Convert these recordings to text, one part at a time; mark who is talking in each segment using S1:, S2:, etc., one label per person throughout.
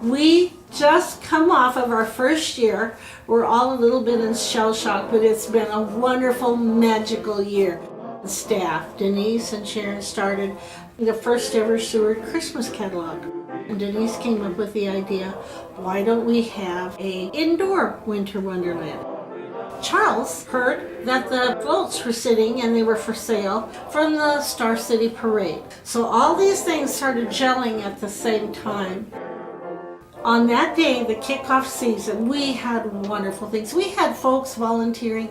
S1: We just come off of our first year. We're all a little bit in shell shock, but it's been a wonderful, magical year. The staff, Denise and Sharon, started the first ever Seward Christmas catalog. And Denise came up with the idea, why don't we have an indoor winter wonderland? Charles heard that the floats were sitting and they were for sale from the Star City Parade. So all these things started gelling at the same time. On that day, the kickoff season, we had wonderful things. We had folks volunteering.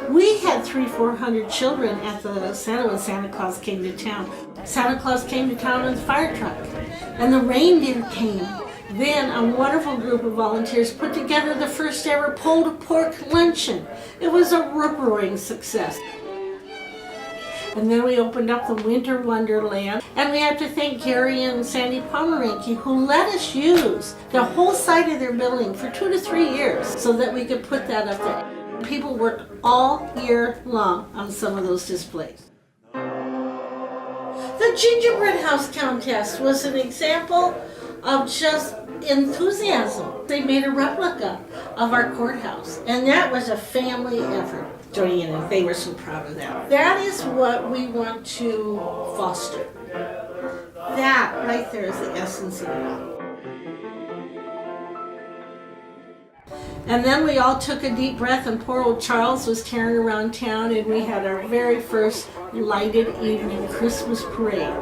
S1: We had 300-400 children at the Santa when Santa Claus came to town. Santa Claus came to town in the fire truck, and the reindeer came. Then a wonderful group of volunteers put together the first ever pulled pork luncheon. It was a rip-roaring success. And then we opened up the Winter Wonderland, and we have to thank Gary and Sandy Pomeranke, who let us use the whole side of their building for 2 to 3 years so that we could put that up there. People worked all year long on some of those displays. The gingerbread house contest was an example of just enthusiasm. They made a replica of our courthouse, and that was a family effort. Joining in, and they were so proud of that. That is what we want to foster. That right there is the essence of it all. And then we all took a deep breath, and poor old Charles was tearing around town, and we had our very first lighted evening Christmas parade.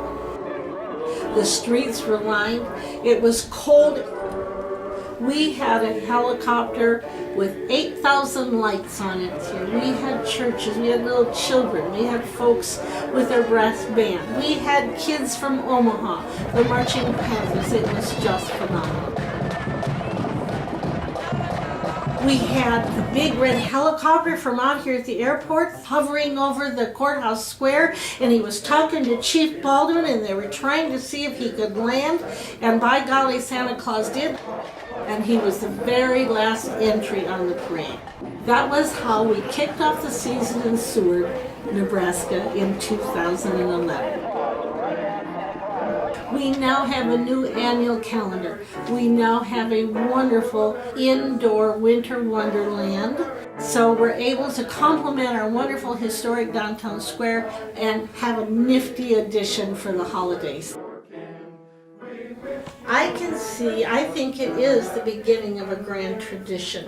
S1: The streets were lined. It was cold. We had a helicopter with 8,000 lights on it here. We had churches, we had little children, we had folks with their brass band. We had kids from Omaha, the Marching Panthers. It was just phenomenal. We had the big red helicopter from out here at the airport hovering over the courthouse square, and he was talking to Chief Baldwin, and they were trying to see if he could land, and by golly, Santa Claus did. And he was the very last entry on the parade. That was how we kicked off the season in Seward, Nebraska in 2011. We now have a new annual calendar. We now have a wonderful indoor winter wonderland. So we're able to complement our wonderful historic downtown square and have a nifty addition for the holidays. I think it is the beginning of a grand tradition.